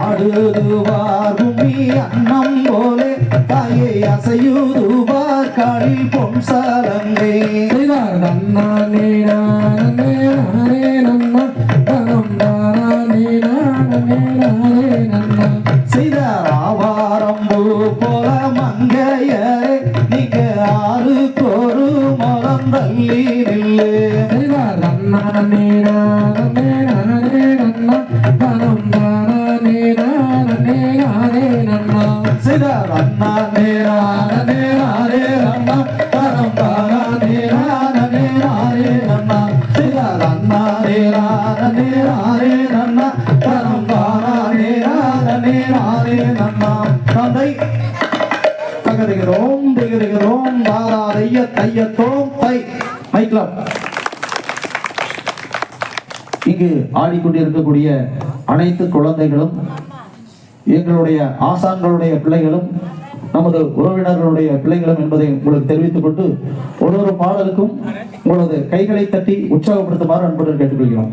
செய்தாடுதுவார் கும்மி அன்னம் போலே தாயை அசையுதுவார் காளில் பொன் சாலங்கே செய்தார் நன்னா நீனா நன்னே நானே நன்னா தனம் தானா நீனா நன்னே நானே நன்னா செய்தார் ஆவாரம்பு போல மங்கையரே நீங்க ஆறுக்கொரு மலம் தள்ளி நில்லு செய்தார் நன்னா நீனா நன்னே நானே நன்னா தனம் தானா நீனா நன்னே நானே நன்னா செய்தார் அண்ணா நேரா நேரே அண்ணா தரம் தாரா நேரா நேரே அண்ணா செய்தார் அண்ணா நேரா நேரே அண்ணா தரம் தாரா நேரா நேரே அண்ணா தந்தை தகதிகிறோம் திகதிகிறோம் தாரா தைய தையத்தோம் தை மைக்லாம் இங்கு ஆடிக்கொண்டிருக்கக்கூடிய அனைத்து குழந்தைகளும் எங்களுடைய ஆசான்களுடைய பிள்ளைகளும் நமது உறவினர்களுடைய பிள்ளைகளும் என்பதை உங்களுக்கு தெரிவித்துக் கொண்டு ஒரு பாடலுக்கும் உங்களது கைகளை தட்டி உற்சாகப்படுத்துமாறு அன்புடன் கேட்டுக்கொள்கிறோம்.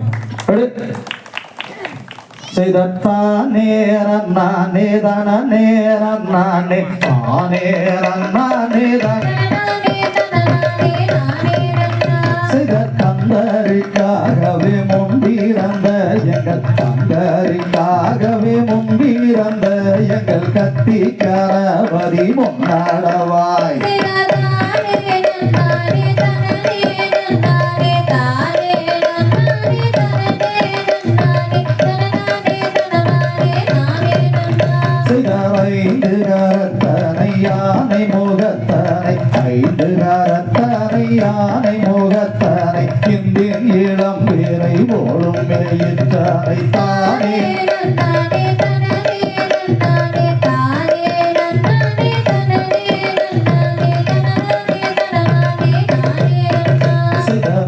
செய்தானே நானே தானே நானே தானே நானே தந்தரிக்காகவே முன்பிறந்த எங்கள் தந்தரிக்காகவே முன்பிறந்த எங்கள் கத்திக்காரவரி முன்னாடவாய் ஐந்து கரத்தனை யானை முகத்தனை ஐந்து கரத்தனை யானை முகத்தனை இந்தின் இளம் பேரை ஓடும் மேயிற்றனை தானே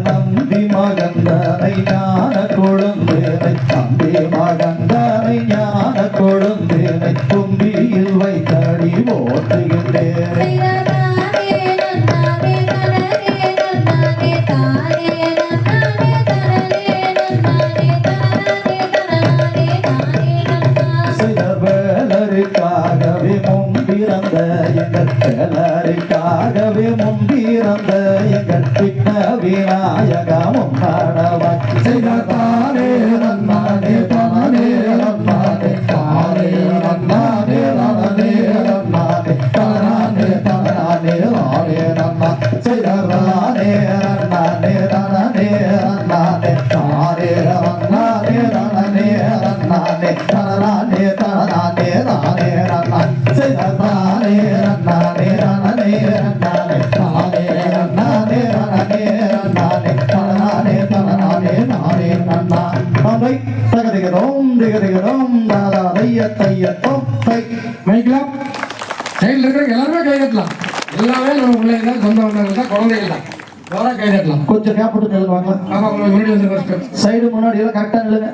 நம்பி மகந்தனை ஞான கொழுந்தேனை நம்பி மகந்தனை ஞான கொழுந்தேனை கும்பியில் வைத்தடி ஓட்டுகின்றேன் வேலருக்காகவே முன்பிறந்த எங்கள் வேலருக்காகவே முன்பிறந்த எங்கள் பின்ன விநாயக முன்னாடவாய் செய்தானே நன்னானே தானே நன்னானே தானே நன்னானே தானே நன்னானே தானே தானே தானே நன்னா செய்தானே நன்னானே தானே நன்னானே தானே நன்னானே தானே நன்னானே தானே தானே தானே நன்னா செய்தானே நன்னானே தானே நன்னானே தானே நன்னானே தானே நன்னானே தானே தானே தானே நன்னா அவை தகதிகிறோம் திகதிகிறோம் தாதா தைய தையத்தோம் தை மைக்லாம் சைடில் இருக்கிற எல்லாருமே கை தட்டலாம். எல்லாமே நம்ம பிள்ளைங்க தான், சொந்த வந்தவங்க தான், குழந்தைகள் தான். எல்லாரும் கை தட்டலாம். கொஞ்சம் கேப் போட்டு நில்லுவாங்க. ஆமா, உங்களுக்கு முன்னாடி வந்து ஃபர்ஸ்ட் சைடு முன்னாடி எல்லாம் கரெக்டாக நில்லுங்க.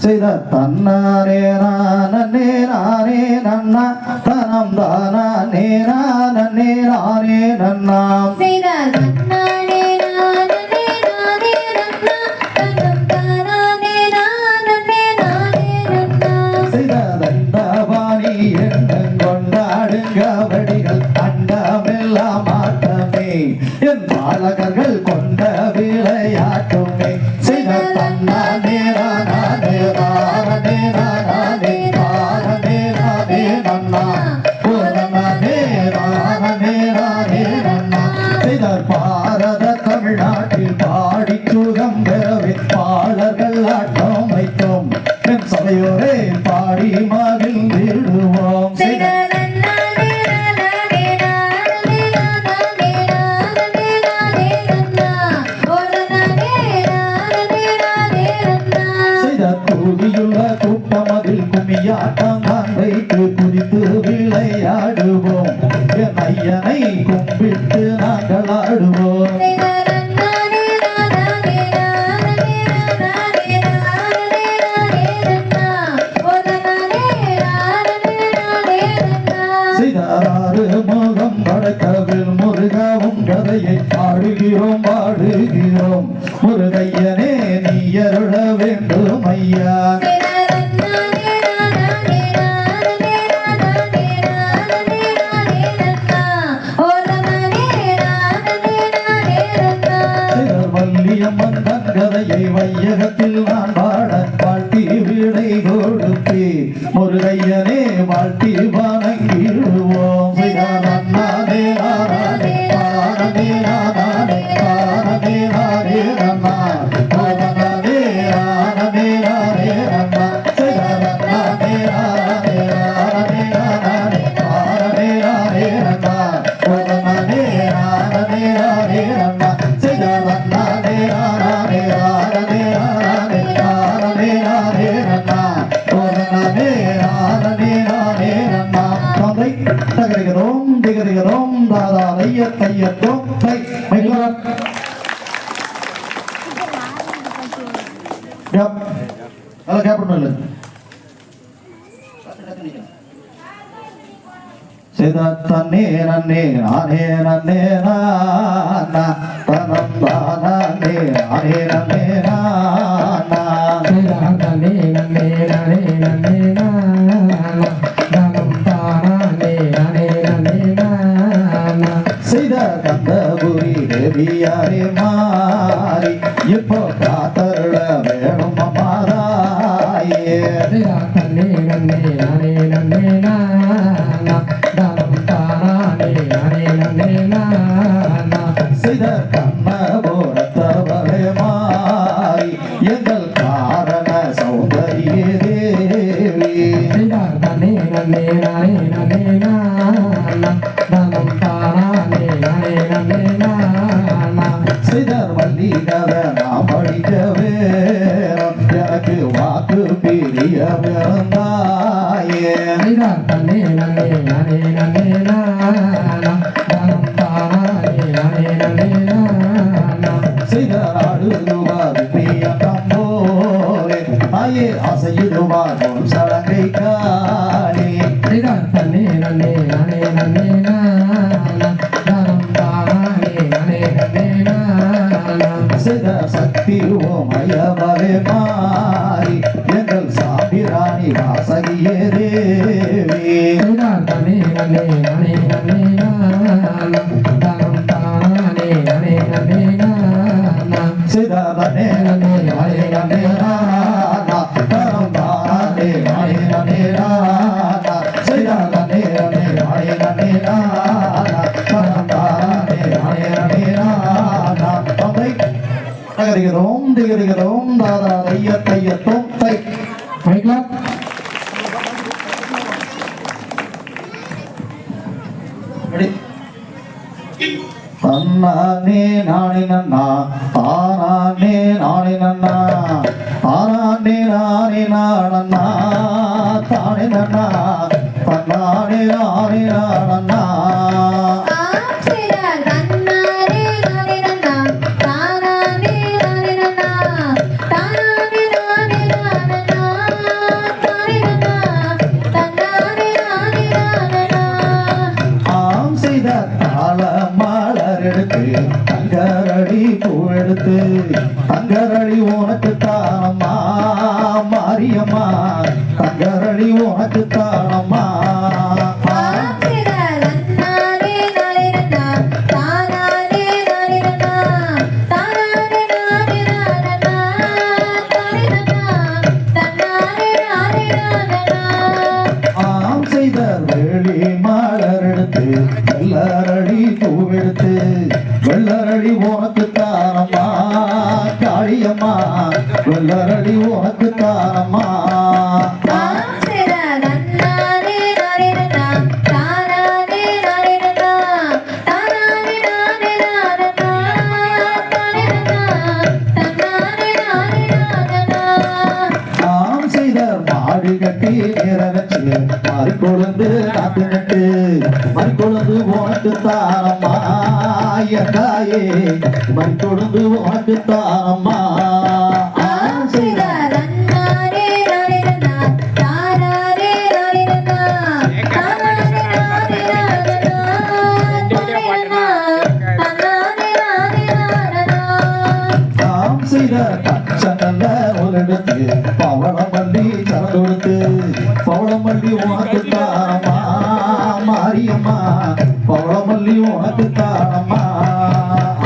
செய்த தன்னாரே நானே நானே நன்னா தனம் தானே நானே நானே நன்னாம் செய்த தன்னாரே நானே நானே நன்னா தனம் தானே நானே நானே நன்னா செய்த தண்டபாணி எண்ணம் கொண்டாடுங்க வடிகள் அண்டமெல்லாம் ஆட்டமே என் பாலகர்கள் கொண்ட விளையாட்டுமே செய்த தன்னானே நானே நானே நானே நானே நானே நன்னா நானே நானே நானே நன்னா செய்த பாரத தமிழ்நாட்டில் பாடி சுகம் பெறவே பாடல்கள் ஆட்டம் வைத்தோம் என் சபையோரே பாடி மகிழ்ந்திடுவோம் செய்த கூடியுள்ள கூட்டமதில் கும்மியாட்டம் தான் வைத்து குதித்து விளையாடுவோம் என் ஐயனை கும்பிட்டு நாங்கள் ஆடுவோம் ஆறு முகம் படைத்தவில் முருகாவும் கதையை பாடுகிறோம் பாடுகிறோம் முருகையனே நீ அருள வேண்டும் ஐயா வள்ளியம்மன் கதையை வையகத்தில் நான் பாட வாழ்த்தி வீடை கொடுத்தே முருகையனே வாழ்த்தி வணங்கிடுவோம் நானே நானே நானே நானே நானே நானே நன்னா நானே நானே நானே நன்னா நானே நானே நானே நானே நானே நானே நன்னா நானே நானே நானே நன்னா தகரிகிறோம் திகரிகிறோம் தாதா ஐய தையத்தோம் தை கேப்பணும் சிதத்தன்னே நன்னே நானே நன்னே நானா தனம் தானே நானே நன்னே நானா சிதத்தன்னே நன்னே நானே நன்னே நானா தனம் தானே நானே நன்னே நானா செய்த கந்தபுரி தேவியாரே மாறி இப்போ காத்தருள வேணும் அம்மாதாயே சிதத்தன்னே நன்னே நானே நன்னே நானா தனம் தானே நானே நன்னே நானா செய்த கண்ணபுரத்தவளே மாறி எங்கள் காரண சௌந்தரிய தேவி சிதத்தன்னே நன்னே நானே நன்னே நானா தனம் தானே நானே நன்னே நானா சிதர் வள்ளிகத நாம் படிக்க வேணும் எனக்கு வாக்கு பிரிய வேண்டாயே சிதத்தன்னே நன்னே நானே நன்னே நானா தனம் தானே நானே நன்னே நானா சிதறாடுவார் பிரிய கம்போரே ஆயே அசையுவார் சடங்கை காணே சிதத்தன்னே நன்னே நானே நன்னே நானா தனம் தானே நானே நன்னே நானா சித சக்தி ஓமயவரே மாறி எங்கள் சாபிராணி வாசகியே தேவி சிதத்தன்னே நன்னே நானே நன்னே நானா தனம் தானே நானே நன்னே நானா சிதனே நனே நனே நனே நானா தரம் தானே நனே நனே நானா சிதனே நனே நனே நனே நானா தரம் தானே நனே நனே நானா அம்மை தகரிகிறோம் திகரிகிறோம் தாதா ஐய தையத்தோம் தை மைக்லா ரெடி தன்னானே நானே நன்னா தானானே நானே நன்னா தானானே நானே நானன்னா தானே நன்னா தன்னானே நானே நானன்னா ஆம் செய்த தாள மலர் எடுத்து தங்கரடி பூ எடுத்து தங்கரடி உனக்கு தானம்மா மாரியம்மா தங்கரடி உனக்கு தானம்மா ஆம் செய்த வேலி மலர் எடுத்து வெள்ளரடி பூவெடுத்து வெள்ளரடி உனக்கு தானம்மா காளியம்மா வெள்ளரடி உனக்கு தானம்மா ஆம் செய்த மாடு கட்டி நிறவச்சு மாறிக்கொழுந்து காத்து நட்டு மறிக்கொழுந்து உனக்கு தானம்மா எங்காயே மறிக்கொழுந்து உனக்கு தானம்மா ஆம் செய்த அம்மா பவளமல்லி உனக்கு தானம்மா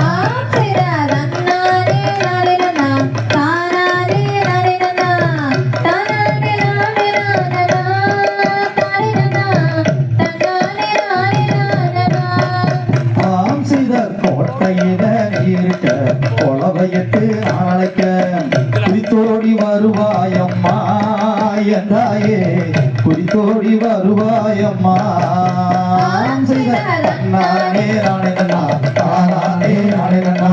ஆம் செய்த தன்னானே நானே நன்னா தானானே நானே நன்னா தானானே நானே நானா தானே நன்னா தன்னானே நானே நானா ஆம் செய்த கோட்டையில இருக்க கொலவையிட்டு அழைக்க குறித்தோடி வருவாயம்மா என்றாயே குறித்தோடி வருவாயம்மா ஆம் செய்த நானே நானே நன்னா தானே நானே நன்னா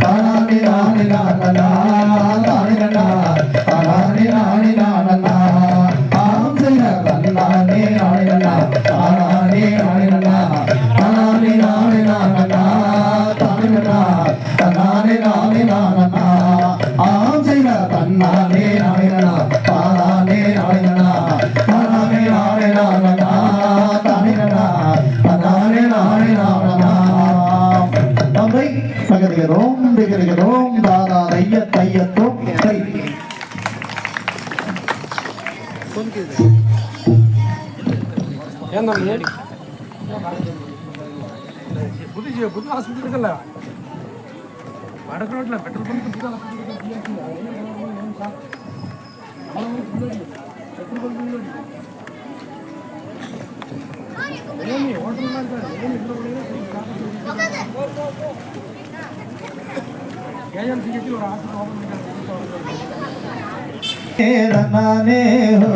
தானே நானே நானா தானே நன்னா தானே நானே நானா ஆம் செய்த நானே நானே நன்னா தானே நானே நன்னா தானே நானே நானா தானே நன்னா தானே நானே நானா ஆம் செய்த தன்னானே நானே நன்னா தானே நானே நன்னா தானே நானே நானா தானே நன்னா தானே நானே நானா தம்பை பகதிகிறோம் தாதா தையத்தோம் தை ஏன் தம்பி புது ஹாஸ்பிட்டல் இருக்குல்ல வடக்கு ரோட்டில் பெட்ரோல் பங்க் புது ஏஜென்சி ஒரு ஹாஸ்பிட்டல் ஓப்பன் நானே ஹோ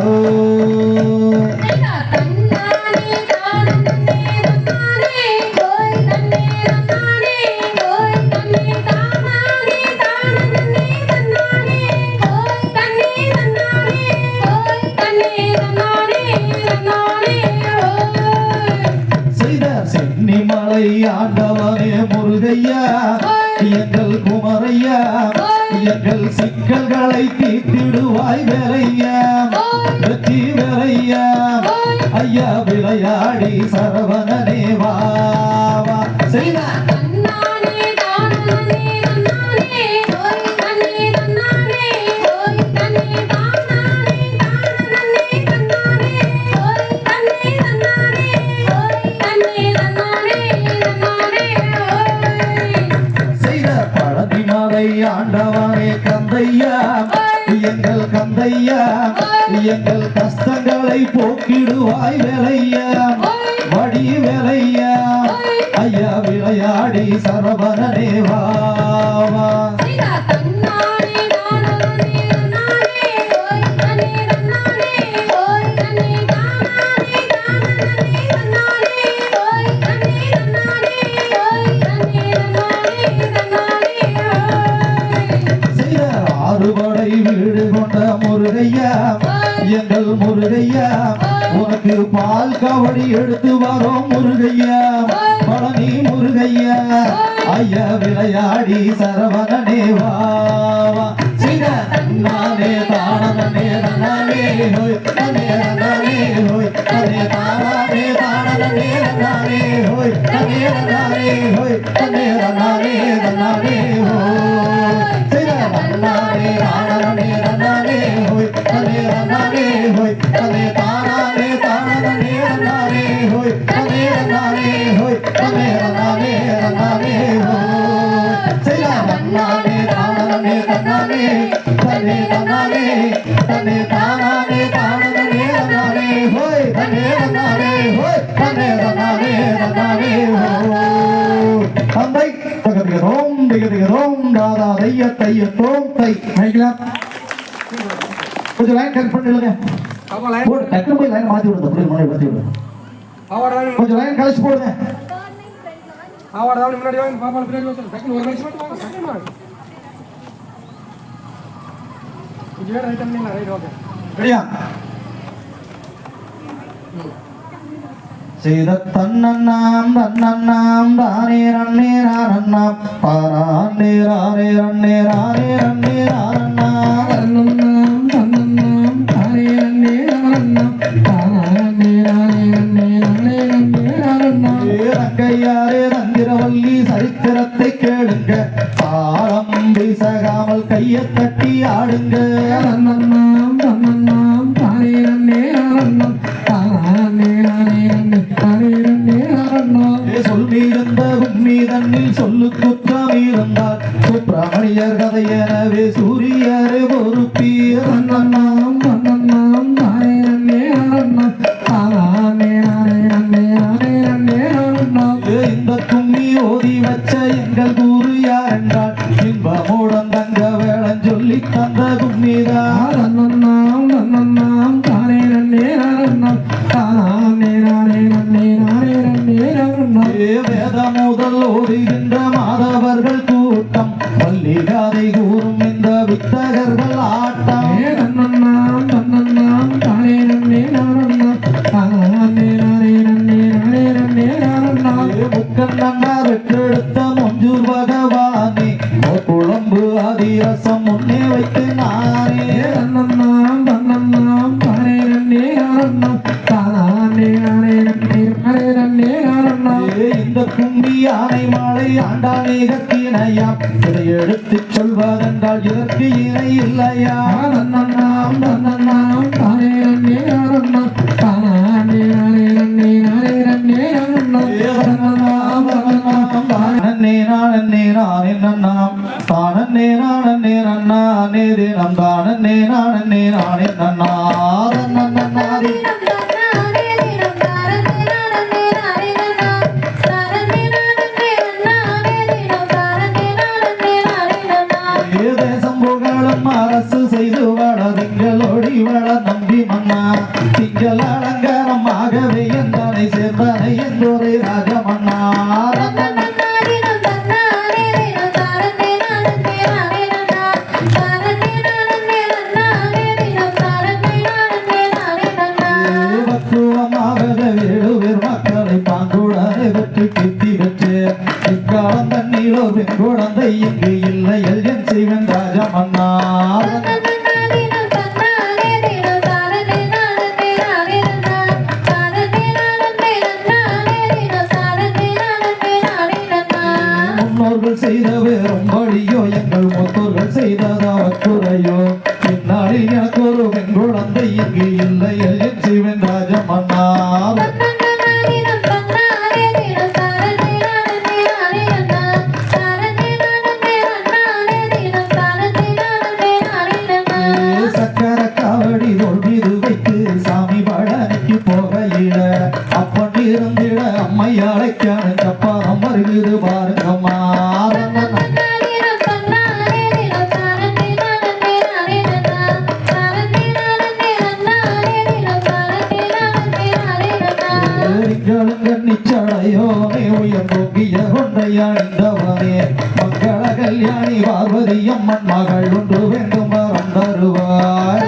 செய்த தன்னானே தானே நன்னானே கோய் தன்னே நன்னானே கோய் தன்னே தானானே தானே நன்னானே கோய் தன்னே நன்னானே கோய் தன்னே நன்னானே நன்னானே ஓய் செய்த சென்னிமலை ஆண்டவனே முருகையா எங்கள் குமரையா எங்கள் சிக்கல்களை தீர்த்திடுவாய் வேலையா வெற்றி வேலையா ஐயா விளையாடி சரவணனே வா செய்த தன்னானே தானே நன்னானே கோய் தன்னே நன்னானே கோய் தன்னே தானானே தானே நன்னானே கோய் தன்னே நன்னானே கோய் தன்னே நன்னானே நன்னானே ஓய் செய்த பழனிமலை ஆண்டவனே கந்தையா எங்கள் கந்தையா எங்கள் கஷ்டங்களை போக்கிடுவாய் வேலையா வடி வேலையா ஐயா விளையாடி சரவணனே வா செய்த தன்னானே தானே நன்னானே கோய் தன்னே நன்னானே கோய் தன்னே தானானே தானே நன்னானே கோய் தன்னே நன்னானே கோய் தன்னே நன்னானே நன்னானே ஓய் செய்த ஆறுபடை வீடு கொண்ட முருகையா எங்கள் முருகையா உனக்கு பால் கவடி எடுத்து வரோம் முருகையா பழனி முருகையா ஐயா விளையாடி சரவணனே வா செய்த தன்னானே தானே நன்னானே ஹோய் தன்னே நன்னானே ஹோய் தன்னே தானே நன்னானே ஹோய் தன்னே நன்னானே ஹோய் தன்னே நன்னானே ஹோய் செய்த நன்னானே நன்னானே ஹோய் தன்னே நன்னானே ஹோய் தன்னே தானே நன்னானே ஹோய் தன்னே நன்னானே ஹோய் தன்னே நன்னானே ஹோய் செய்த நன்னானே தானே நன்னானே தன்னே தானே ஹோய் தன்னே நன்னானே ஹோய் தன்னே நன்னானே ஹோய் தந்தை பகதிகிறோம் தாதா தையத்தோம் தை மைக்கலாம் கொஞ்சம் லைன் கட் பண்ணிடுங்க போடு டக்குனு போய் லைன் மாத்தி விடுங்க அப்படியே முன்னாடி மாத்தி விடுங்க கொஞ்சம் லைன் கழிச்சு போடுங்க முன்னாடி வாங்க பாப்பா பின்னாடி வந்து செகண்ட் ஒரு நிமிஷம் மட்டும் வாங்க செகண்ட் வாங்க இது ரைட் பண்ணீங்களா ரைட் ஓகே ரெடியா செய்த தன்னண்ணாம் தானே ரன்னே நாரண்ணாம் பாராண்டே ராரே ரன்னே ராரே ரன்னே நாரண்ணா தன்னண்ணாம் தானே ரன்னே நாரண்ணாம் தானே ரன்னே நாரண்ணா ரங்கையாரே ரந்திரவல்லி சரித்திரத்தை கேளுங்க தாளம் வீசகாமல் கையை தட்டி ஆடுங்க தன்னண்ணாம் தானே ரன்னே நாரண்ணாம் தானே ரன்னே சொல்லுகின்ற மாதவர்கள் கூட்டம் வள்ளிகாதை கூறும் இந்த வித்தகர்கள் ஆட்டம் தன்னண்ணாம் தன்னண்ணாம் தானே நன்னே நானண்ணா தானே நானே நன்னே நானே நன்னே நானண்ணா முக்கண்ணா வெற்றெடுத்த மஞ்சூர் பகவானே குழம்பு அதிரசம் முன்னே வைத்து நானே தன்னண்ணாம் தன்னண்ணாம் தானே நன்னே நானண்ணா தானே நானே நன்னே நானே நன்னே நானண்ணா இந்த கும்பி யானை மாலை ஆண்டானே கத்தினையாம் இதை எடுத்துச் சொல்வதென்றால் இதற்கு இணை இல்லையா தன்னண்ணாம் தன்னண்ணாம் தானே நன்னே நானண்ணா தானே நானே நன்னே நானே நன்னே நானண்ணா நன்னே நானே நானே நன்னாம் தானே நானே நன்னானே தினம் தானே நானே நானே நன்னா நன்னாரி தேசம் புகழும் அரசு செய்து வள திங்களோடி வள நம்பி மன்னா திங்கள் அலங்காரமாகவே எந்தனை சேர்ந்தனை என்றொரு ராஜமன்னா வேடுவேர் மக்களை பாங்குடனை வெற்றி கித்தி வச்சு இக்காலம் தண்ணீரோ பெண் குழந்தை இங்கு இல்லை என் செய்வன் ராஜமன்னா முன்னோர்கள் செய்த வேறும்படியோ எங்கள் மூத்தோர்கள் செய்ததா குறையோ பின்னாளில் எனக்கு ஒரு பெண் குழந்தை இங்கு இல்லை என் செய்வன் ராஜமன்னா சக்கர காவடி மீது வைத்து சாமி பழனிக்கு போகையில அப்பன் இருந்திட அம்மை அழைக்கான சப்பாரம் வருகிறது பாருங்கம்மா நிச்சடையோனே உயர் பொங்கிய கொண்டையணிந்தவனே மங்கள கல்யாணி பார்வதி அம்மன் மகள் ஒன்று வேண்டும் வரம் தருவாய்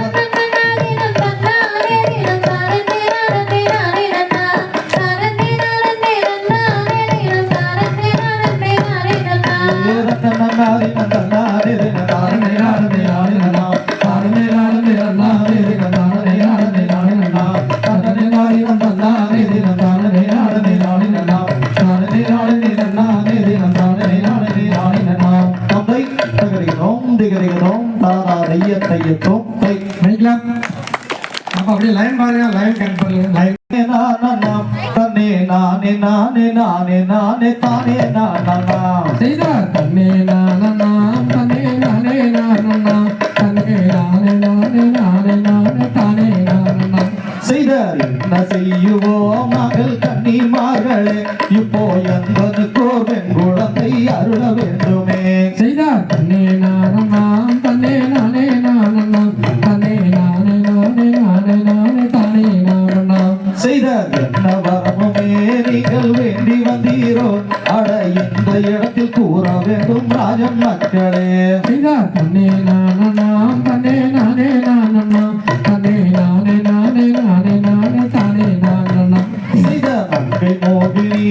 அப்படியே லைன் பாருங்க லைன் கட் பண்ணுங்க லைன் தன்னே நானே நானே நானே நானே தானே நானா செய்தார் தன்னே நானண்ணாம் தன்னே நானே நானண்ணா தன்னே நானே நானே நானே நானே தானே நானண்ணா செய்தார் என்ன செய்யுவோம் மகள் கன்னிமார்களே இப்போ என்பனுக்கோ பெண் குழந்தை அருள வேண்டுமே செய்தார் தன்னே நானண்ணாம் தன்னே நானே நானண்ணாம் தன்னே நானே நானே நானே நானே தானே நானண்ணா செய்தார் என்ன வரமுமே நீங்கள் வேண்டி வந்தீரோ அட இந்த இடத்தில் கூற வேண்டும் ராஜன் மக்களே செய்தார் தன்னே நானண்ணாம் தன்னே நானே நானண்ணாம் தன்னே நானே நானே நானே நானே தானே நானண்ணா செய்த மங்கை மோகினி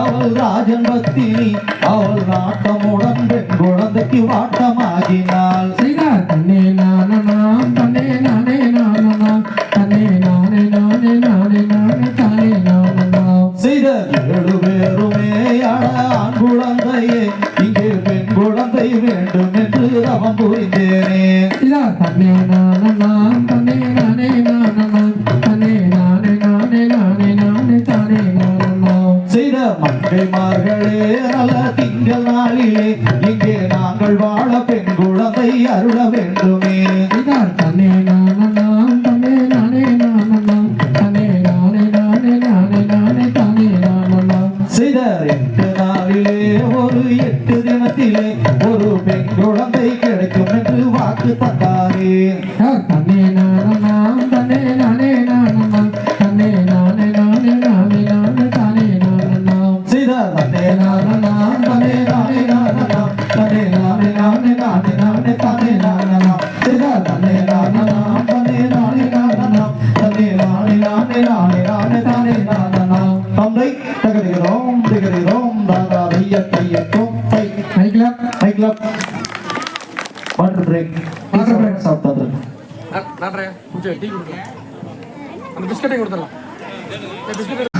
அவள் ராஜன் பத்தினி அவள் நாட்டமுடன் பெண் குழந்தைக்கு வாட்டமாகினாள் செய்தார் தன்னே நானண்ணாம் தன்னே நானே நானண்ணாம் தன்னே நானே நானே நானே நானே தானே நானண்ணா செய்த 7 பேருமே அட ஆண் குழந்தையே இங்கே பெண் குழந்தை வேண்டும் என்று தவம் புரிந்தேனே செய்தார் தன்னே நானண்ணாம் தன்னே நானே நானண்ணாம் தன்னே நானே நானே நானே நானே தானே நானண்ணா செய்த மங்கைமார்களே நல்ல திங்கள் நாளிலே இங்கே நாங்கள் வாழ பெண் குழந்தை அருள வேண்டுமே செய்தார் தன்னே நானண்ணாம் தன்னே நானே நானண்ணாம் தன்னே நானே நானே நானே நானே தானே நானண்ணா செய்த 8 நாளிலே ஒரு 8 தினத்திலே ஒரு பெண் குழந்தை கிடைக்கும் என்று வாக்கு தந்தாரே தன்னே நானண்ணாம் தன்னே நானே நானண்ணாம் தன்னே நானே நானே நானே நானே தானே நானண்ணா செய்த தன்னே நானே ஆடுறேன் கொஞ்சம் டீ கொடுக்கலாம் அந்த பிஸ்கட்டையும் கொடுத்துடலாம் பிஸ்கட்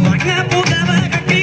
வண்ண புகவ கட்டி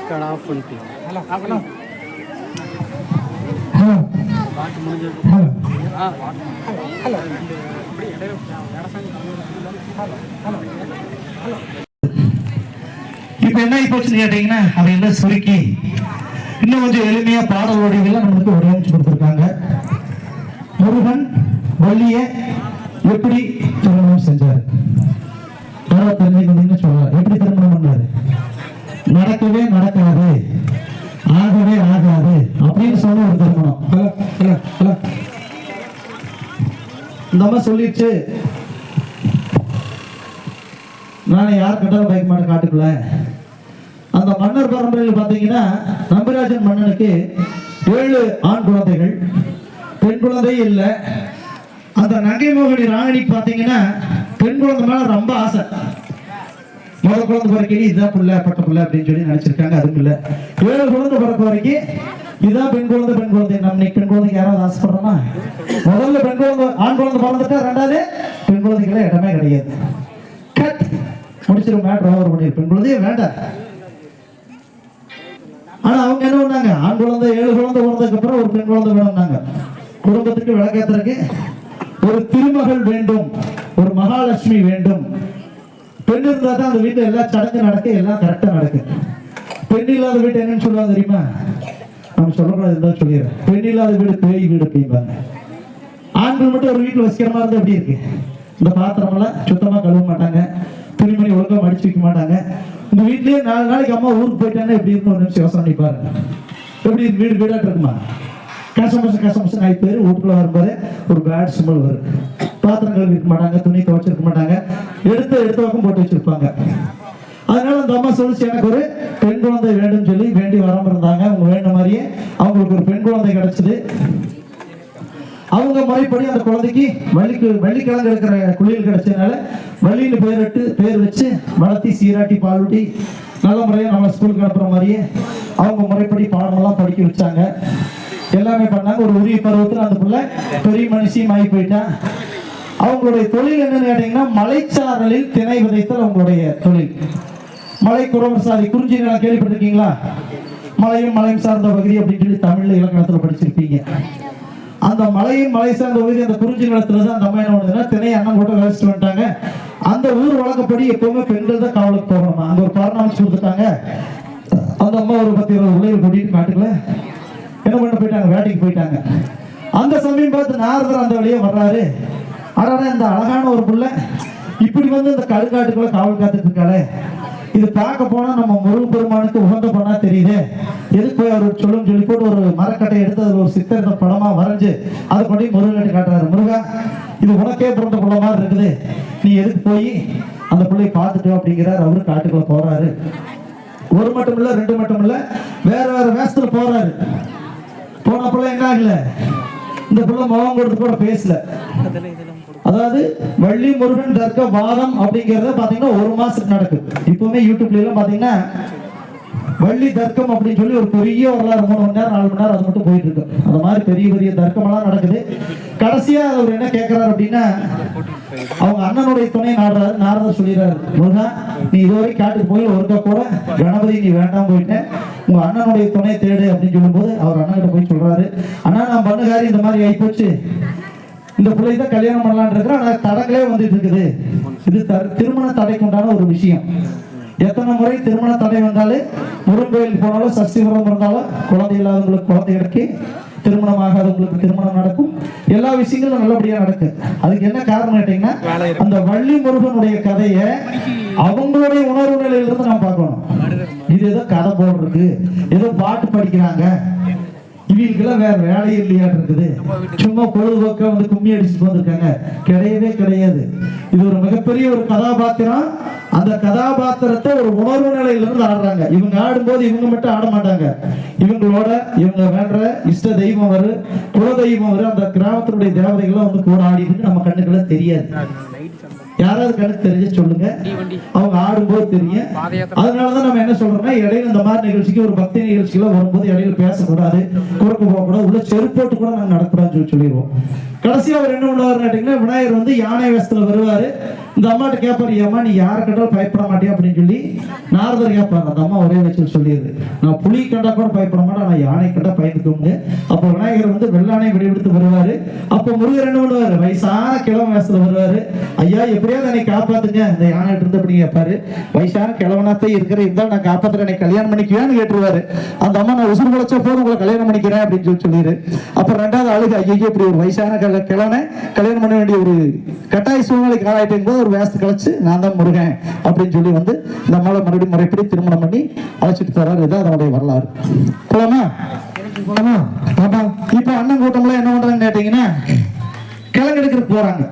ஹலோ இப்ப என்ன போச்சுன்னு கேட்டீங்கன்னா அதையெல்லாம் சுருக்கி இன்னும் கொஞ்சம் எளிமையா பாடல் வடிவெல்லாம் நம்மளுக்கு வடிவமைச்சு கொடுத்துருக்காங்க. முருகன் வள்ளிய எப்படி திருமணம் செஞ்சாரு தெரிஞ்சுக்கிட்டீங்கன்னு சொல்லலாம். எப்படி திருமணம் பண்ணாரு? நடக்கவே நடக்காது, ஆகவே ஆகாது அப்படின்னு சொன்ன ஒரு திருமணம். இந்த அம்மா சொல்லிடுச்சு, நானே யார் கட்டாலும் பைக் மாட்ட காட்டுக்குள்ள. அந்த மன்னர் பரம்பரையில் பார்த்தீங்கன்னா நம்பிராஜன் மன்னனுக்கு 7 ஆண் குழந்தைகள், பெண் குழந்தை இல்லை. அந்த நங்கை மோகினி ராணிக்கு பார்த்தீங்கன்னா பெண் குழந்தை மேல ரொம்ப ஆசை. முதல் குழந்தை பிறக்கி இதான் பிள்ளை பட்ட பிள்ளை அப்படின்னு சொல்லி நினைச்சிருக்காங்க. அதுவும் இல்லை, 7 குழந்தை பிறக்க வரைக்கும் இதான் பெண் குழந்தை. பெண் குழந்தை நம்ம பெண் குழந்தைக்கு யாராவது ஆசைப்படுறோமா? முதல்ல பெண் குழந்தை ஆண் குழந்தை பிறந்துட்டா ரெண்டாவது பெண் குழந்தைகளே இடமே கிடையாது. கட் முடிச்சிடும் மேட்ரு ஓவர் பண்ணி பெண் குழந்தையே வேண்டாம். ஆனா அவங்க என்ன பண்ணாங்க, ஆண் குழந்தை 7 குழந்தை பிறந்ததுக்கு அப்புறம் ஒரு பெண் குழந்தை வேணும்னாங்க. குடும்பத்துக்கு விளக்கத்திற்கு ஒரு திருமகள் வேண்டும், ஒரு மகாலட்சுமி வேண்டும். பெண் இருந்தா தான் அந்த வீட்டுல எல்லா சடங்கு நடக்க, எல்லாம் கரெக்டா நடக்கு. பெண் இல்லாத வீட்டு என்னன்னு சொல்லுவாங்க தெரியுமா? நம்ம சொல்லக்கூடாது இருந்தாலும் சொல்லிடுறேன். பெண் இல்லாத வீடு பேய் வீடு அப்படிம்பாங்க. ஆண்கள் மட்டும் ஒரு வீட்டுல வசிக்கிற மாதிரி எப்படி இருக்கு? இந்த பாத்திரம் எல்லாம் சுத்தமா கழுவ மாட்டாங்க, துணிமணி ஒழுங்கா மடிச்சு வைக்க மாட்டாங்க. இந்த வீட்லயே 4 நாளைக்கு அம்மா ஊருக்கு போயிட்டாங்கன்னா எப்படி இருக்கும்? ஒரு நிமிஷம் யோசனை பண்ணி பாருங்க. எப்படி வீடு வீடாட்டு இருக்குமா? கசமசம் ஆகி பேர் வீட்டுக்குள்ள வரும்போது ஒரு பேட் ஸ்மெல் வரும். பாத்திரம் கழுவி இருக்க மாட்டாங்க, துணி துவைச்சிருக்க மாட்டாங்க, எடுத்த பக்கம் போட்டு வச்சிருப்பாங்க. அதனால அந்த அம்மா சொல்லிச்சு, எனக்கு ஒரு பெண் குழந்தை வேண்டும் சொல்லி வேண்டி வராம இருந்தாங்க. அவங்க வேண்ட மாதிரியே அவங்களுக்கு ஒரு பெண் குழந்தை கிடைச்சது. அவங்க முறைப்படி அந்த குழந்தைக்கு வள்ளிக்கிழங்கு இருக்கிற குளியல் கிடைச்சதுனால வள்ளின்னு பேர் வச்சு வளர்த்தி சீராட்டி பாலூட்டி நல்ல முறையாக நம்ம ஸ்கூலுக்கு அனுப்புற மாதிரியே அவங்க முறைப்படி பாடமெல்லாம் படிக்க வச்சாங்க. எல்லாமே பண்ணாங்க. ஒரு உரிய பருவத்தில் அந்த பிள்ளை பெரிய மனுஷியும் ஆகி போயிட்டா. அவங்களுடைய தொழில் என்னன்னு கேட்டீங்கன்னா மலைச்சாரலில் திணை விதைத்தல் அவங்களுடைய தொழில். மலை குறவர் சாதி குறிஞ்சி நிலம் கேள்விப்பட்டிருக்கீங்களா? மலையும் சார்ந்த பகுதி அப்படின்னு சொல்லி தமிழ்ல இலக்கணத்துல படிச்சிருப்பீங்க. அந்த மலையும் மலை சார்ந்த பகுதி அந்த குறிஞ்சி நிலத்துலதான் அந்த அம்மா என்ன பண்ணுதுன்னா திணை அண்ணன் கூட வேஸ்ட் பண்ணிட்டாங்க. அந்த ஊர் வழக்கப்படி எப்பவுமே பெண்கள் தான் காவலுக்கு போகணுமா. அங்க ஒரு பரணாமிச்சு கொடுத்துட்டாங்க. அந்த அம்மா ஒரு 10-20 பிள்ளைகள் கூட்டிட்டு காட்டுக்குள்ள என்ன பண்ண போயிட்டாங்க, வேட்டைக்கு போயிட்டாங்க. அந்த சமயம் பார்த்து நாரதர் அந்த வழியே வர்றாரு. ஆனா இந்த அழகான ஒரு புள்ள இப்படி வந்து இந்த கடுக்காட்டுக்குள்ள காவல் காத்துட்டு இருக்காளே, இது பார்க்க போனா நம்ம முருகன் பெருமானுக்கு உகந்த பண்ணா தெரியுது, எதுக்கு போய் அவர் சொல்லுன்னு சொல்லி போட்டு ஒரு மரக்கட்டை எடுத்து அது ஒரு சித்திரத்தை படமா வரைஞ்சு அதை கொண்டு முருகன் காட்டுறாரு. முருகா, இது உனக்கே பிறந்த புள்ள மாதிரி இருக்குது, நீ எதுக்கு போய் அந்த பிள்ளையை பார்த்துட்டோம் அப்படிங்கிறாரு. அவரு காட்டுக்குள்ள போறாரு. ஒரு மட்டும் இல்ல, 2 மட்டும் இல்ல, வேற வேஷத்துல போறாரு. போன பிள்ளை என்ன ஆகல, இந்த பிள்ளை முகம் கொடுத்து கூட பேசல. அதாவது வள்ளி முருகன் தர்க்க வாதம் அப்படிங்கறத பாத்தீங்கன்னா 1 மாசத்துக்கு நடக்குது. இப்பவுமே யூடியூப்ல எல்லாம் பாத்தீங்கன்னா வள்ளி தர்க்கம் அப்படின்னு சொல்லி ஒரு பெரிய வரலாறு 3 மணி நேரம் 4 மணி நேரம் அது மட்டும் போயிட்டு இருக்கு. அந்த மாதிரி பெரிய தர்க்கம் எல்லாம் நடக்குது. கடைசியா அவர் என்ன கேட்கிறாரு அப்படின்னா, அவங்க அண்ணனுடைய துணை நாடுறாரு. நாரதர் சொல்லிடுறாரு, முருகா, நீ இதுவரை காட்டுக்கு போய் ஒருக்கா கூட கணபதி நீ வேண்டாம் போயிட்டேன், உங்க அண்ணனுடைய துணை தேடு அப்படின்னு சொல்லும் போது அவர் அண்ணன்கிட்ட போய் சொல்றாரு, அண்ணா நான் பண்ணுகாரி இந்த மாதிரி ஆகி போச்சு, இந்த பிள்ளை தான் கல்யாணம் பண்ணலான் இருக்கிற, ஆனா தடங்களே வந்துட்டு இருக்குது. இது திருமண தடைக்கு உண்டான ஒரு விஷயம். எத்தனை முறை திருமண தடை வந்தாலும் முருகன் கோயிலுக்கு போனாலும் சஷ்டி விரதம் இருந்தாலும் குழந்தை இல்லாதவங்களுக்கு குழந்தை கிடைக்கும், திருமணம் ஆகாதவங்களுக்கு திருமணம் நடக்கும், எல்லா விஷயங்களும் நல்லபடியா நடக்கும். அதுக்கு என்ன காரணம் கேட்டீங்கன்னா அந்த வள்ளி முருகனுடைய கதையை அவங்களுடைய உணர்வு நிலையிலிருந்து நாம் பார்க்கணும். இது ஏதோ கதை போடுறது, ஏதோ பாட்டு படிக்கிறாங்க, இவங்களுக்கெல்லாம் வேற வேலையே இல்லையா இருக்குது, சும்மா பொழுதுபோக்கா வந்து கும்மி அடிச்சுட்டு வந்திருக்காங்க, கிடையவே கிடையாது. இது ஒரு மிகப்பெரிய ஒரு கதாபாத்திரம். அந்த கதாபாத்திரத்தை ஒரு உணர்வு நிலையிலிருந்து ஆடுறாங்க. இவங்க ஆடும்போது இவங்க மட்டும் ஆட மாட்டாங்க, இவங்களோட இவங்க வேண்ட இஷ்ட தெய்வம் வரும், குல தெய்வம் வரும், அந்த கிராமத்தினுடைய தேவதைகள்லாம் வந்து கூட ஆடிட்டு நம்ம கண்ணுக்கெல்லாம் தெரியாது. யாராவது கணக்கு தெரிஞ்ச சொல்லுங்க. அவங்க ஆடும்போது தெரியும். அதனாலதான் நம்ம என்ன சொல்றோம்னா இடையில இந்த மாதிரி நிகழ்ச்சிக்கு ஒரு பக்தி நிகழ்ச்சிகள் வரும்போது இடையில பேசக்கூடாது, குறுக்கு போகக்கூடாது, உள்ள செருப்போட்டு கூட நாங்க நடக்கூடாதுன்னு சொல்லிடுவோம். கடைசியா அவர் என்ன பண்ணுவாருன்னு கேட்டீங்கன்னா, விநாயகர் வந்து யானை வேஷத்துல வருவாரு. இந்த அம்மாட்ட கேட்பாரு, ஏமா நீ யாரை கண்டாலும் பயப்பட மாட்டியா அப்படின்னு சொல்லி நாரதர் கேட்பாரு. அந்த அம்மா ஒரே வச்சு சொல்லிடுது, நான் புலி கண்டா கூட பயப்பட மாட்டேன், நான் யானை கண்டா பயந்துக்கோங்க. அப்போ விநாயகர் வந்து வெள்ளானை விடையெடுத்து வருவாரு. அப்போ முருகர் என்ன பண்ணுவாரு, வயசான கிழவன் வேஷத்துல வருவாரு. ஐயா எப்படியாவது என்னை காப்பாத்துங்க இந்த யானை இருந்து அப்படி கேட்பாரு. வயசான கிழவனாத்தே இருக்கிற இருந்தாலும் நான் காப்பாத்துறேன், என்னை கல்யாணம் பண்ணிக்குவேன்னு கேட்டுருவாரு. அந்த அம்மா நான் உசுறு குலைச்ச போது உங்களை கல்யாணம் பண்ணிக்கிறேன் அப்படின்னு சொல்லிடு. அப்புறம் ரெண்டாவது அழுகு, ஐயோ இப்படி ஒரு வயசான கிழவனை கல்யாணம் பண்ண வேண்டிய ஒரு கட்டாய சூழ்நிலைக்கு ஆளாயிட்டேன் போது ஒரு வேஷத்தை கழிச்சு நான் தான் முருகன் அப்படின்னு சொல்லி வந்து இந்த அம்மாவை மறுபடியும் முறைப்படி திருமணம் பண்ணி அழைச்சிட்டு தர்றாரு. இதான் அதனுடைய வரலாறு. போலாமா? இப்ப அண்ணன் கூட்டம்லாம் என்ன பண்றாங்கன்னு கேட்டீங்கன்னா, கிழங்கு எடுக்கிறதுக்கு போறாங்க.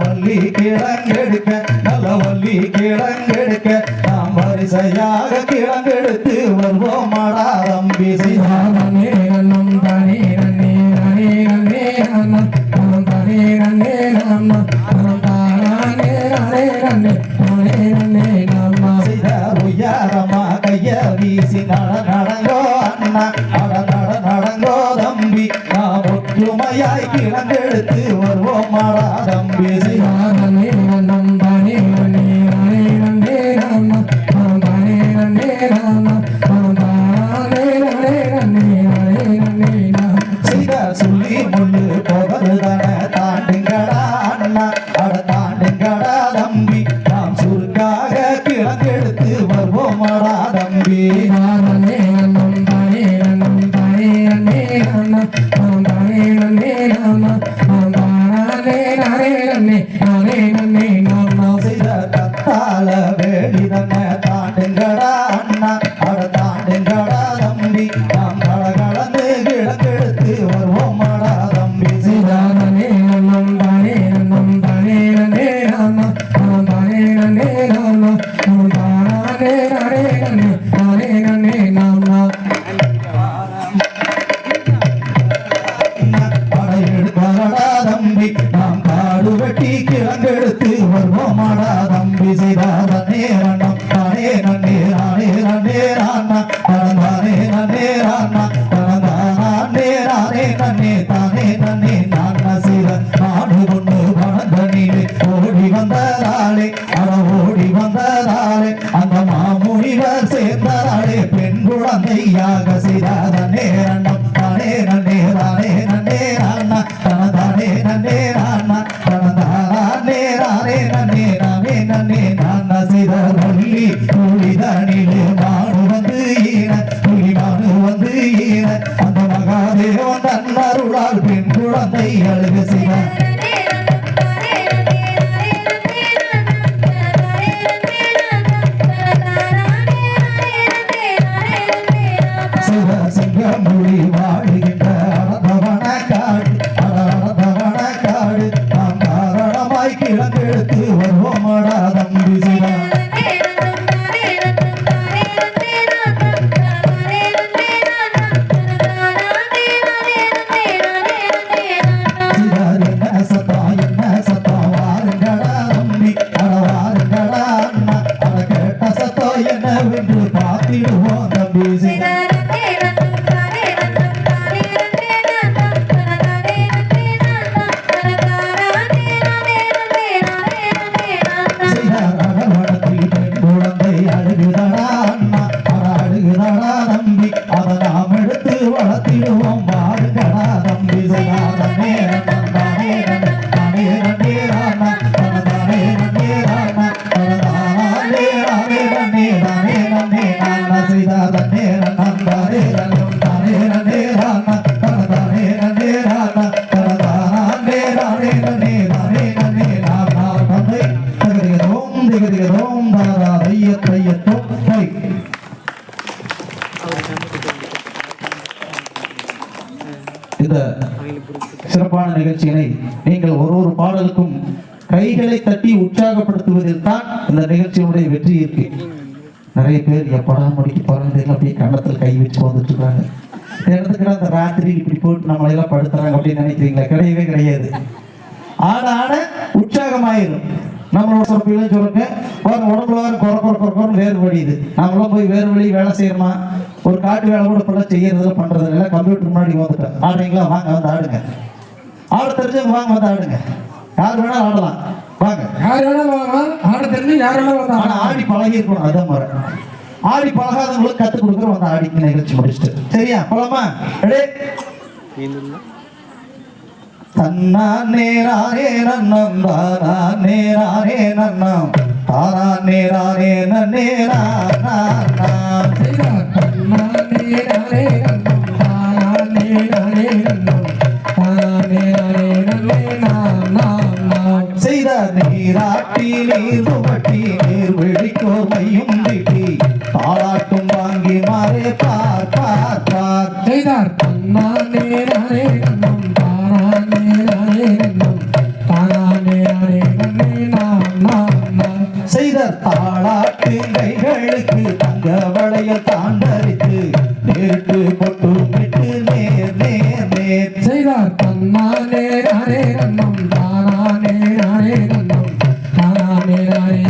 வள்ளி கிழங்கெடுக்க நல்ல வள்ளி கிழங்கெடுக்க நாம் வரிசையாக கிழங்கெடுத்து வருவோம் மாடா தம்பி. உயரமா கைய வீசி நடங்கோ அண்ணா, நடங்கோ தம்பி, நாம் ஒற்றுமையாய் கிழங்கெடுத்து வருவோம் மாடா தம்பி. சொல்லி முள்ளு போவதுதான தாண்டுங்கடா அண்ணா, தாண்டுங்கடா தம்பி, நாம் சுருக்காக கிழங்கெடுத்து வருவோம் மாடா தம்பி. கத்தால வேடிதன தாண்டுங்கடா அண்ணா, தாண்டுங்கடா தம்பி, நாம் கலந்து கிழங்கெடுத்து வருவோம் மாடா தம்பி. தம்பி நாம் காடு வெட்டி கிழங்கெடுத்து வருவோம் மாடா தம்பி. செய்தாத நேரணம் தானே நன்னே நானே நன்னே ராண்ணா, தானே நன்னே ராண்ணா, தானே நானே நன்னே தானே நன்னே நான்னா. செய்த நாடு கொண்டு வனந்தனிலே ஓடி வந்ததாலே, ஓடி வந்ததாலே அந்த மாமுனிவர் சேர்ந்ததாலே பெண் குழந்தையாக. செய்தாத நேரணம் தானே நன்னே தானே நன்னே ராண்ணா, தானே நன்னே ராண்ணா, தானே நானே நன்னே நானே நன்னே நான்னா. செய்த வள்ளி துளிதனிலே மானு வந்து ஈன, துளி மானு வந்து ஈன அந்த மகாதேவன் தன்னருளால் பெண் குழந்தை அழுக. செய்த சிங்கமொழி வாழுகின்ற அடந்தவன காடு, அடந்தவன காடு, நாம் காரணமாய் கிழங்கெடுத்து வருவோம் மாடா தம்பி. என்னவென்று பார்த்திடுவோம் தம்பி. குழந்தை அழுகுதடா அண்ணா, அழுகுதடா தம்பி, அதை நாம் எடுத்து வளர்த்திடுவோம் வாழுங்கடா தம்பி. தானே தானே தானே நன்னே ராண்ணா, தானே நன்னே ராண்ணா, தானே ரானே நன்னே தானே நன்னே நான்னா. செய்தா தன்னே ரன்னம் தானே ரன்னம் தானே நன்னே ராண்ணா, தானே நன்னே ராண்ணா, தானே ரானே நன்னே தானே நன்னே நான்னா. தந்தை தகதிகதோம் திகதிகதோம் தாரா தையத்தையத்தோம் தை. இந்த சிறப்பான நிகழ்ச்சியினை நீங்கள் ஒரு பாடலுக்கும் கைகளை தட்டி உற்சாகப்படுத்துவதில் தான் இந்த நிகழ்ச்சியினுடைய வெற்றி இருக்கு. நிறைய பேர் எப்படா முடிக்க போறாங்க அப்படியே கன்னத்தில் கை வச்சு வந்துட்டு இருக்காங்க. இடத்துக்கு அந்த ராத்திரி இப்படி போட்டு நம்மளை எல்லாம் படுத்துறாங்க அப்படின்னு நினைக்கிறீங்களா? கிடையவே கிடையாது. ஆட ஆட உற்சாகமாயிரும். நம்மளோட சொற்பிலும் சொல்லுங்க உடம்புல குறை வேறு வழியுது. நம்மளாம் போய் வேறு வழி வேலை செய்யணுமா? ஒரு காட்டு வேலை கூட இப்ப செய்யறதுல பண்றது இல்லை. கம்ப்யூட்டர் முன்னாடி வந்துட்டேன். ஆடுறீங்களா? வாங்க வந்து ஆடுங்க. ஆட தெரிஞ்சவங்க வாங்க வந்து ஆடுங்க. யார் வேணாலும் ஆடலாம். வாங்க, யார் வேணாலும் வாங்கலாம். ஆட தெரிஞ்சு யார் வேணாலும் வந்தா. ஆனா ஆடி பழகி இருக்கணும். அதான் முறை. ஆடி பழகாதவங்களுக்கு கத்துக் கொடுக்குற வந்து ஆடிக்கு நிகழ்ச்சி முடிச்சுட்டு சரியா போலாமா? தன்னா நேராரே நன்னம் தாரா நேராரே நன்னம் தாரா நேராரே நேரா தன்னா நேராரே நன்னம் தாரா நேராரே நன்னம் தாரா நேராரே நாம் செய்த நீராட்டி நீர் துவட்டி நீர் வெடிக்கோர் மையும் திட்டி தாராட்டும் வாங்கி மாறே பார் பார் பார் செய்தார். தன்னா நேராரே நன்னம் தாரா நேராரே நன்னம் தாரா நேராரே நாம் செய்த தாளாட்டு கைகளுக்கு தங்க வளையல் தாண்டரித்து நேருக்கு பொட்டு விட்டு நேர் நேர் நேர் செய்தார். தன்னா நேராரே நன்னம் தாரா நேராரே நன்னம் தாரா நேராரே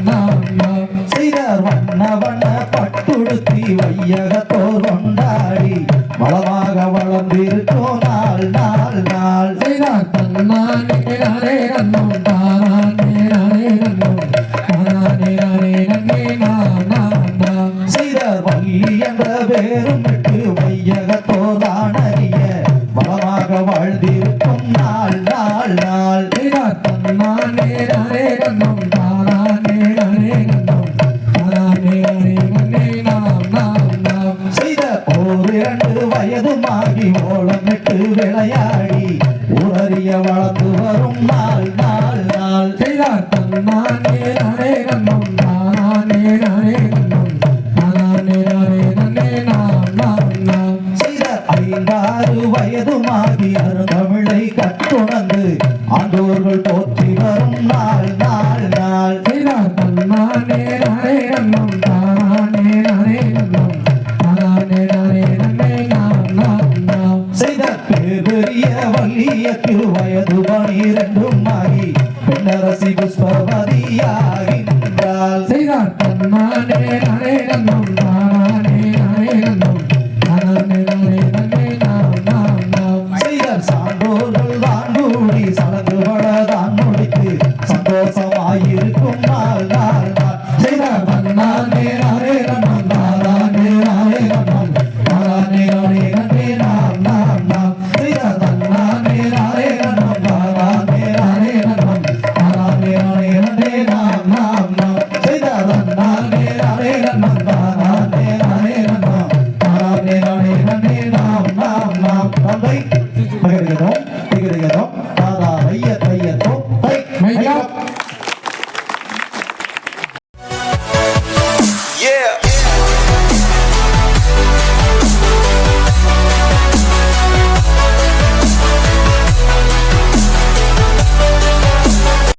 நாம் செய்தார். வண்ண வண்ண பட்டுடுத்தி வையகத்தோர் கொண்டாடி வளமாக வளர்ந்திருக்கும் நாள் நாள் நாள் செய்தார். தன்னா நேராரே நன்னம் தாரா நேராரே நன்னம் தாரா நேராரே நாம் செய்தார். வள்ளி என்ற பேரும் விட்டு வையகத்தோர் அறிய வளமாக வாழ்ந்திருக்கும் நாள் நாள் நாள் செய்தார். தன்னா நேராரே நன்னம் தாரா நேராரே நன்னம் தாரா நேராரே நாம் செய்த ஓர் 2 வயதுமாகி ஓலமிட்டு விளையாடி உரிய வளர்ந்து வரும் நாள் நாள் நாள் செய்தார். தன்னா நேராரே நன்னம் தாரா நேராரே நன்னம் தாரா நேராரே நாம் செய்த 5 வயதுமாகி அருந்தமிழை கற்றுணர்ந்து ஆண்டோர்கள் போற்றி வரும் நாள் நாள் நாள் செய்தார். தன்னா நேராரே நன்னம் தாரா நேராரே நன்னம் தாரா நேராரே நாம் செய்த பெரிய வள்ளியக்கு வயது 12 ஆகி பெண்ணரசி புஷ்பவதியாகின்றாள் செய்தார். தன்னா நேராரே நன்னம்